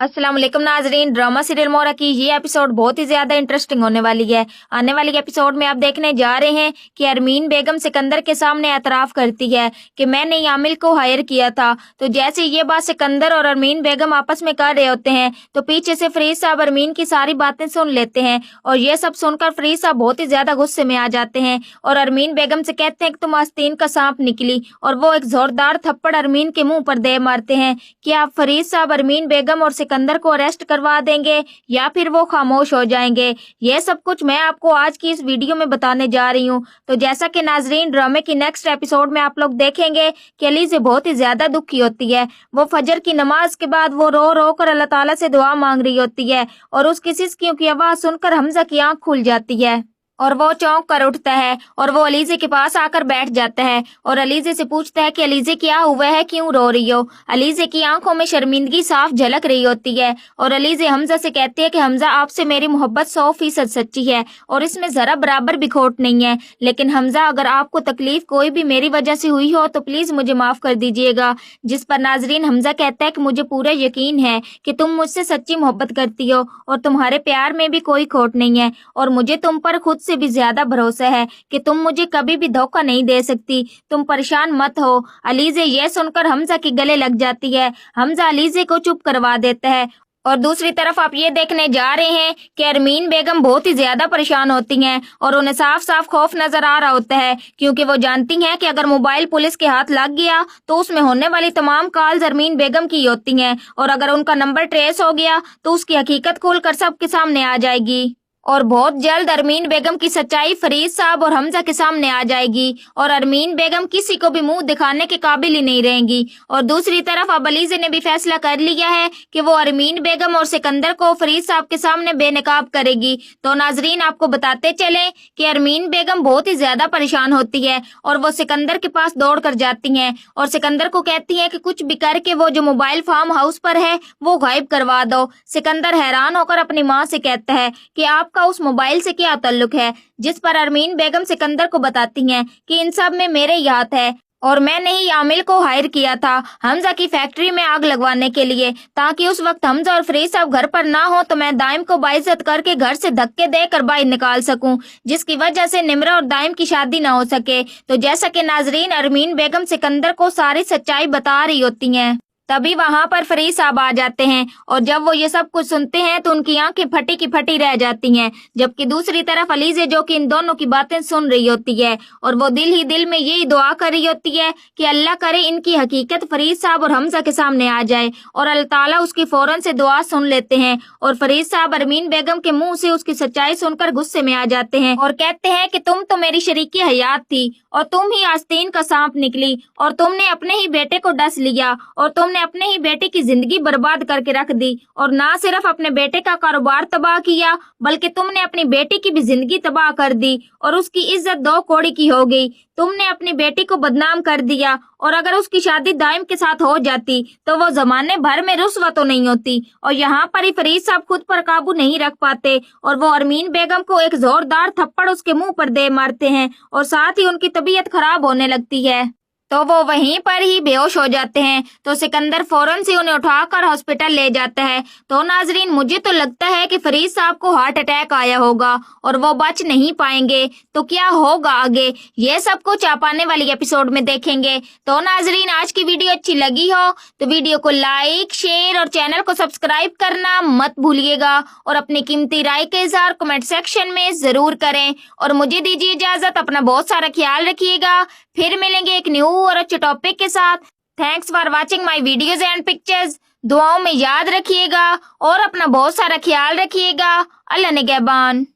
अस्सलाम वालेकुम नाजरीन। ड्रामा सीरियल मोरा की ये एपिसोड बहुत ही ज्यादा इंटरेस्टिंग होने वाली है। आने वाली एपिसोड में आप देखने जा रहे हैं कि अरमीन बेगम सिकंदर के सामने एतराफ करती है कि मैंने यामिल को हायर किया था। तो जैसे ये बात सिकंदर और अरमीन बेगम आपस में कर रहे होते हैं तो पीछे से फरीद साहब अरमीन की सारी बातें सुन लेते हैं और ये सब सुनकर फरीद साहब बहुत ही ज्यादा गुस्से में आ जाते हैं और अरमीन बेगम से कहते हैं कि तुम आस्तीन का सांप निकली, और वो एक जोरदार थप्पड़ अरमीन के मुंह पर दे मारते हैं कि आप फरीद साहब अरमीन बेगम और सिकंदर को अरेस्ट करवा देंगे या फिर वो खामोश हो जाएंगे। यह सब कुछ मैं आपको आज की इस वीडियो में बताने जा रही हूँ। तो जैसा कि नाजरीन ड्रामे की नेक्स्ट एपिसोड में आप लोग देखेंगे कि अलीज़ा बहुत ही ज्यादा दुखी होती है। वो फजर की नमाज के बाद वो रो रो कर अल्लाह ताला से दुआ मांग रही होती है और उसकी सिसकियों की आवाज सुनकर हमजा की आंख खुल जाती है और वो चौंक कर उठता है और वो अलीज़ा के पास आकर बैठ जाता है और अलीज़ा से पूछता है कि अलीज़ा क्या हुआ है, क्यों रो रही हो। अलीज़ा की आंखों में शर्मिंदगी साफ झलक रही होती है और अलीज़ा हमजा से कहती है कि हमजा आपसे मेरी मोहब्बत 100% सच्ची है और इसमें जरा बराबर भी खोट नहीं है, लेकिन हमजा अगर आपको तकलीफ कोई भी मेरी वजह से हुई हो तो प्लीज मुझे माफ कर दीजिएगा। जिस पर नाजरीन हमजा कहता है कि मुझे पूरा यकीन है कि तुम मुझसे सच्ची मोहब्बत करती हो और तुम्हारे प्यार में भी कोई खोट नहीं है और मुझे तुम पर खुद से भी ज्यादा भरोसा है कि तुम मुझे कभी भी धोखा नहीं दे सकती, तुम परेशान मत हो। अलीज़ा ये सुनकर हमजा के गले लग जाती है। हमजा अलीज़ा को चुप करवा देता है और दूसरी तरफ आप ये देखने जा रहे हैं कि अरमीन बेगम बहुत ही ज्यादा परेशान होती हैं और उन्हें साफ साफ खौफ नजर आ रहा होता है क्योंकि वो जानती हैं कि अगर मोबाइल पुलिस के हाथ लग गया तो उसमें होने वाली तमाम कॉल्स अरमीन बेगम की होती हैं और अगर उनका नंबर ट्रेस हो गया तो उसकी हकीकत खोलकर सबके सामने आ जाएगी और बहुत जल्द अरमीन बेगम की सच्चाई फरीद साहब और हमजा के सामने आ जाएगी और अरमीन बेगम किसी को भी मुंह दिखाने के काबिल ही नहीं रहेंगी। और दूसरी तरफ अब अलीज़ा ने भी फैसला कर लिया है कि वो अरमीन बेगम और सिकंदर को फरीद साहब के सामने बेनकाब करेगी। तो नाजरीन आपको बताते चले कि अरमीन बेगम बहुत ही ज्यादा परेशान होती है और वो सिकंदर के पास दौड़ कर जाती हैं और सिकंदर को कहती हैं कि कुछ भी करके वो जो मोबाइल फार्म हाउस पर है वो गायब करवा दो। सिकंदर हैरान होकर अपनी माँ से कहता है कि आप का उस मोबाइल से क्या ताल्लुक है, जिस पर अरमीन बेगम सिकंदर को बताती हैं कि इन सब में मेरे ही हाथ है और मैंने ही यामिल को हायर किया था हमजा की फैक्ट्री में आग लगवाने के लिए ताकि उस वक्त हमजा और फरीद साहब घर पर ना हो तो मैं दाइम को बाइज्जत करके घर से धक्के देकर बाहर निकाल सकूं, जिसकी वजह से निमरा और दाइम की शादी ना हो सके। तो जैसा कि नाजरीन अरमीन बेगम सिकंदर को सारी सच्चाई बता रही होती हैं तभी वहां पर फरीद साहब आ जाते हैं और जब वो ये सब कुछ सुनते हैं तो उनकी आंखें फटी की फटी रह जाती हैं, जबकि दूसरी तरफ अलीज़ा जो कि इन दोनों की बातें सुन रही होती है और वो दिल ही दिल में यही दुआ कर रही होती है कि अल्लाह करे इनकी हकीकत फरीद साहब और हमजा के सामने आ जाए और अल्लाह ताला उसकी फौरन से दुआ सुन लेते हैं और फरीद साहब अरमीन बेगम के मुंह से उसकी सच्चाई सुनकर गुस्से में आ जाते हैं और कहते हैं कि तुम तो मेरी शरीकी हयात थी और तुम ही आस्तीन का सांप निकली और तुमने अपने ही बेटे को डस लिया और तुमने अपने ही बेटे की जिंदगी बर्बाद करके रख दी और ना सिर्फ अपने बेटे का कारोबार तबाह किया बल्कि तुमने अपनी बेटी की भी जिंदगी तबाह कर दी और उसकी इज्जत दो कौड़ी की हो गई। तुमने अपनी बेटी को बदनाम कर दिया और अगर उसकी शादी दाइम के साथ हो जाती तो वो जमाने भर में रुस्वा तो नहीं होती। और यहाँ पर ही फरीद साहब खुद पर काबू नहीं रख पाते और वो अरमीन बेगम को एक जोरदार थप्पड़ उसके मुंह पर दे मारते हैं और साथ ही उनकी तबीयत खराब होने लगती है तो वो वहीं पर ही बेहोश हो जाते हैं। तो सिकंदर फौरन से उन्हें उठाकर हॉस्पिटल ले जाता है। तो नाजरीन मुझे तो लगता है कि फरीद साहब को हार्ट अटैक आया होगा और वो बच नहीं पाएंगे, तो क्या होगा आगे ये सब कुछ आप आने वाली एपिसोड में देखेंगे। तो नाजरीन आज की वीडियो अच्छी लगी हो तो वीडियो को लाइक शेयर और चैनल को सब्सक्राइब करना मत भूलिएगा और अपनी कीमती राय का इजहार कमेंट सेक्शन में जरूर करें और मुझे दीजिए इजाजत। अपना बहुत सारा ख्याल रखिएगा, फिर मिलेंगे एक न्यू और अच्छे टॉपिक के साथ। Thanks for watching my videos and pictures. दुआओं में याद रखिएगा और अपना बहुत सारा ख्याल रखिएगा। अल्लाह निगहबान।